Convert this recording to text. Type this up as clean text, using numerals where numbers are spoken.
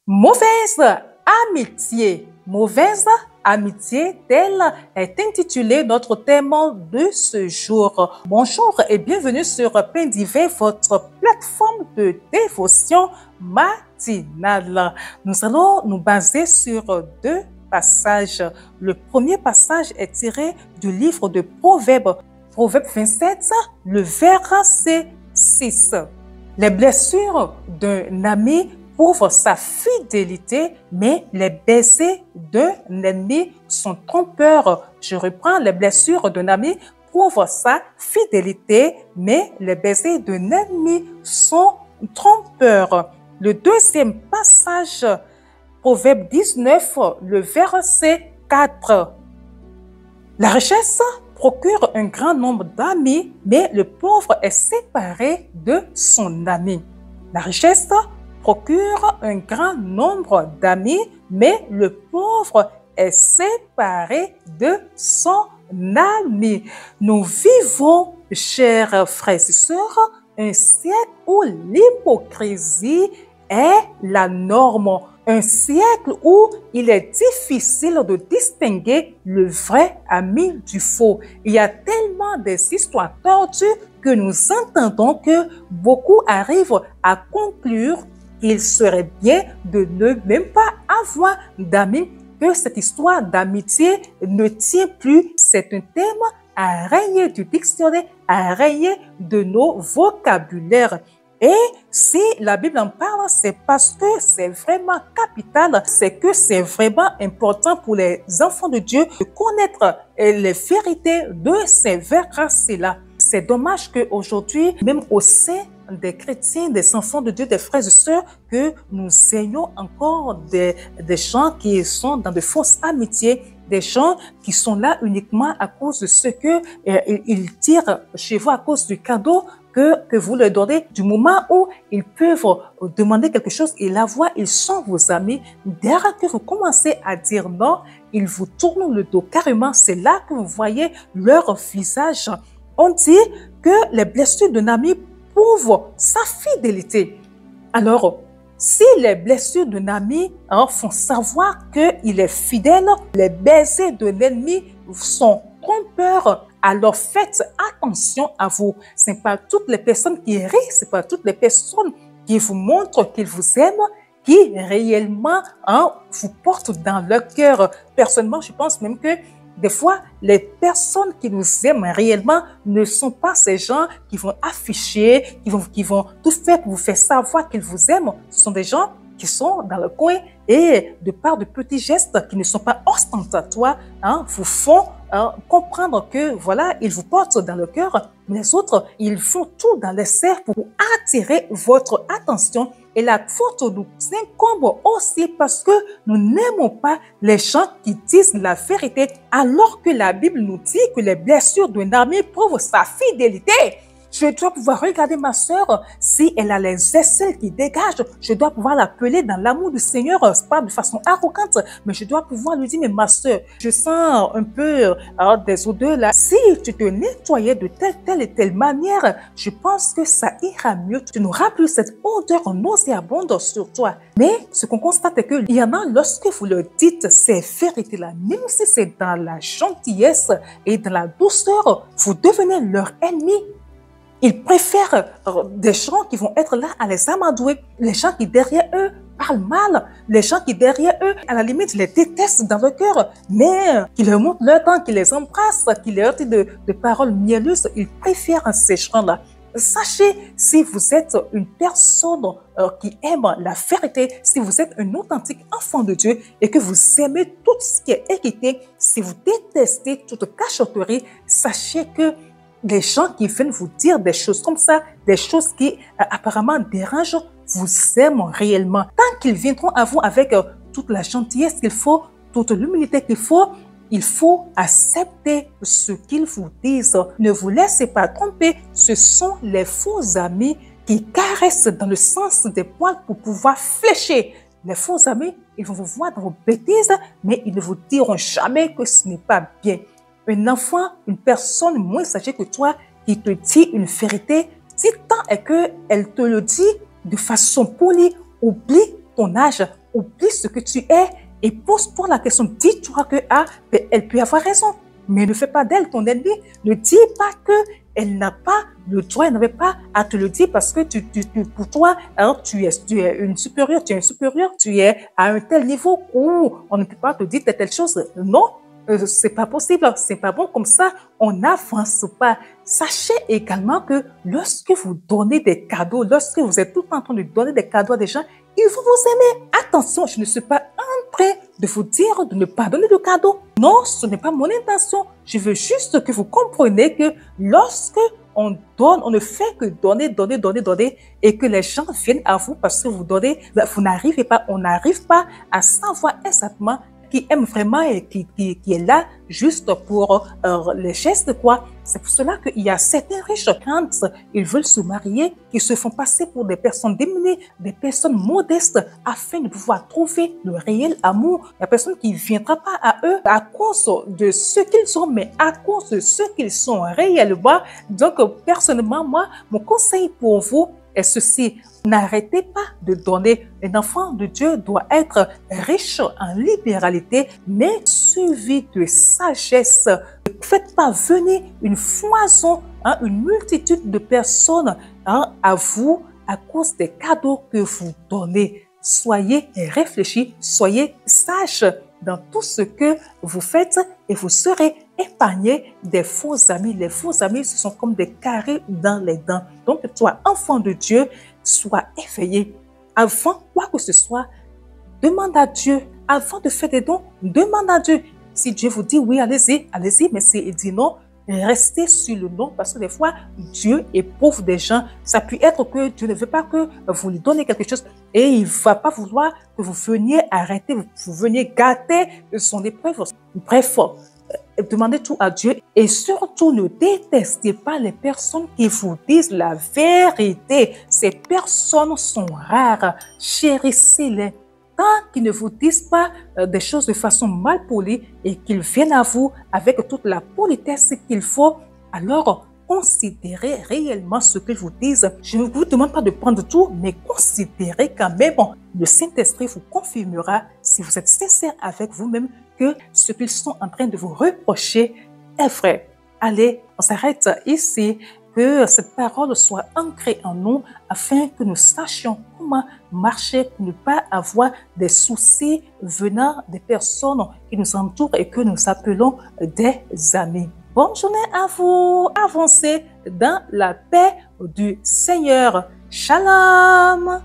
Mauvaise amitié. Mauvaise amitié, tel est intitulé notre thème de ce jour. Bonjour et bienvenue sur Pain Divin, votre plateforme de dévotion matinale. Nous allons nous baser sur deux passages. Le premier passage est tiré du livre de Proverbes. Proverbe 27, le verset 6. Les blessures d'un ami prouvent sa fidélité, mais les baisers d'un ennemi sont trompeurs. Je reprends, les blessures d'un ami prouvent sa fidélité, mais les baisers d'un ennemi sont trompeurs. Le deuxième passage, Proverbe 19, le verset 4. La richesse procure un grand nombre d'amis, mais le pauvre est séparé de son ami. La richesse procure un grand nombre d'amis, mais le pauvre est séparé de son ami. Nous vivons, chers frères et sœurs, un siècle où l'hypocrisie est la norme. Un siècle où il est difficile de distinguer le vrai ami du faux. Il y a tellement des histoires tordues que nous entendons que beaucoup arrivent à conclure qu'il serait bien de ne même pas avoir d'amis, que cette histoire d'amitié ne tient plus. C'est un thème à rayer du dictionnaire, à rayer de nos vocabulaires. Et si la Bible en parle, c'est parce que c'est vraiment capital, c'est que c'est vraiment important pour les enfants de Dieu de connaître les vérités de ces versets-là. C'est dommage qu'aujourd'hui, même au sein des chrétiens, des enfants de Dieu, des frères et sœurs, que nous ayons encore des gens qui sont dans de fausses amitiés, des gens qui sont là uniquement à cause de ce qu'ils tirent chez vous, à cause du cadeau que vous leur donnez. Du moment où ils peuvent demander quelque chose et l'avoir, ils sont vos amis. Dès que vous commencez à dire non, ils vous tournent le dos carrément. C'est là que vous voyez leur visage. On dit que les blessures d'un ami prouvent sa fidélité. Alors, si les blessures d'un ami font savoir qu'il est fidèle, les baisers de l'ennemi sont trompeurs. Alors faites attention à vous. Ce n'est pas toutes les personnes qui rient, ce n'est pas toutes les personnes qui vous montrent qu'ils vous aiment, qui réellement vous portent dans leur cœur. Personnellement, je pense même que des fois, les personnes qui nous aiment réellement ne sont pas ces gens qui vont afficher, qui vont tout faire pour vous faire savoir qu'ils vous aiment. Ce sont des gens qui sont dans le coin et de par de petits gestes qui ne sont pas ostentatoires, vous font comprendre que voilà, ils vous portent dans le cœur. Mais les autres, ils font tout dans les cerfs pour attirer votre attention. Et la faute nous incombe aussi parce que nous n'aimons pas les gens qui disent la vérité, alors que la Bible nous dit que les blessures d'un ami prouvent sa fidélité. Je dois pouvoir regarder ma sœur, si elle a les aisselles qui dégagent, je dois pouvoir l'appeler dans l'amour du Seigneur, pas de façon arrogante, mais je dois pouvoir lui dire, mais ma sœur, je sens un peu des odeurs là. Si tu te nettoyais de telle et telle manière, je pense que ça ira mieux. Tu n'auras plus cette odeur nauséabonde sur toi. Mais ce qu'on constate est qu'il y en a, lorsque vous leur dites ces vérités-là, même si c'est dans la gentillesse et dans la douceur, vous devenez leur ennemi. Ils préfèrent des gens qui vont être là à les amadouer, les gens qui derrière eux parlent mal, les gens qui derrière eux, à la limite, les détestent dans le cœur, mais qui leur montrent leur temps, qui les embrassent, qui leur disent de paroles mielleuses, ils préfèrent ces gens-là. Sachez, si vous êtes une personne qui aime la vérité, si vous êtes un authentique enfant de Dieu et que vous aimez tout ce qui est équité, si vous détestez toute cachotterie, sachez que les gens qui viennent vous dire des choses comme ça, des choses qui apparemment dérangent, vous aiment réellement. Tant qu'ils viendront à vous avec toute la gentillesse qu'il faut, toute l'humilité qu'il faut, il faut accepter ce qu'ils vous disent. Ne vous laissez pas tromper, ce sont les faux amis qui caressent dans le sens des poils pour pouvoir flécher. Les faux amis, ils vont vous voir dans vos bêtises, mais ils ne vous diront jamais que ce n'est pas bien. Un enfant, une personne moins âgée que toi qui te dit une vérité, si tant est qu'elle te le dit de façon polie, oublie ton âge, oublie ce que tu es et pose-toi la question. Dis-toi que elle peut avoir raison, mais ne fais pas d'elle ton ennemi. Ne dis pas qu'elle n'a pas le droit, elle n'avait pas à te le dire parce que pour toi, alors tu es une supérieure, tu es un supérieur, tu es à un tel niveau où on ne peut pas te dire telle chose. Non, c'est pas possible, c'est pas bon comme ça, on n'avance pas. Sachez également que lorsque vous donnez des cadeaux, lorsque vous êtes tout le temps en train de donner des cadeaux à des gens, ils vont vous aimer. Attention, je ne suis pas en train de vous dire de ne pas donner de cadeaux. Non, ce n'est pas mon intention. Je veux juste que vous compreniez que lorsque on donne, on ne fait que donner, donner, donner, donner, et que les gens viennent à vous parce que vous donnez, vous n'arrivez pas, on n'arrive pas à savoir exactement qui aime vraiment et qui est là juste pour les gestes, quoi. C'est pour cela qu'il y a certains riches, quand ils veulent se marier, qui se font passer pour des personnes démunies, des personnes modestes, afin de pouvoir trouver le réel amour. Il n'y a personne qui ne viendra pas à eux à cause de ce qu'ils sont, mais à cause de ce qu'ils sont réellement. Donc, personnellement, moi, mon conseil pour vous est ceci: n'arrêtez pas de donner. Un enfant de Dieu doit être riche en libéralité, mais suivi de sagesse. Ne faites pas venir une foison, une multitude de personnes à vous à cause des cadeaux que vous donnez. Soyez réfléchis, soyez sages dans tout ce que vous faites et vous serez épargnés des faux amis. Les faux amis, ce sont comme des carrés dans les dents. Donc, toi, enfant de Dieu, sois éveillé. Avant quoi que ce soit, demande à Dieu. Avant de faire des dons, demande à Dieu. Si Dieu vous dit oui, allez-y, allez-y, mais s'il dit non, restez sur le non, parce que des fois, Dieu éprouve des gens. Ça peut être que Dieu ne veut pas que vous lui donnez quelque chose et il ne va pas vouloir que vous veniez arrêter, vous veniez gâter son épreuve. Bref, demandez tout à Dieu et surtout ne détestez pas les personnes qui vous disent la vérité. Ces personnes sont rares. Chérissez-les. Tant qu'ils ne vous disent pas des choses de façon mal polie et qu'ils viennent à vous avec toute la politesse qu'il faut, alors considérez réellement ce qu'ils vous disent. Je ne vous demande pas de prendre tout, mais considérez quand même. Le Saint-Esprit vous confirmera, si vous êtes sincère avec vous-même, que ce qu'ils sont en train de vous reprocher est vrai. Allez, on s'arrête ici. Que cette parole soit ancrée en nous afin que nous sachions comment marcher pour ne pas avoir des soucis venant des personnes qui nous entourent et que nous appelons des amis. Bonne journée à vous. Avancez dans la paix du Seigneur. Shalom.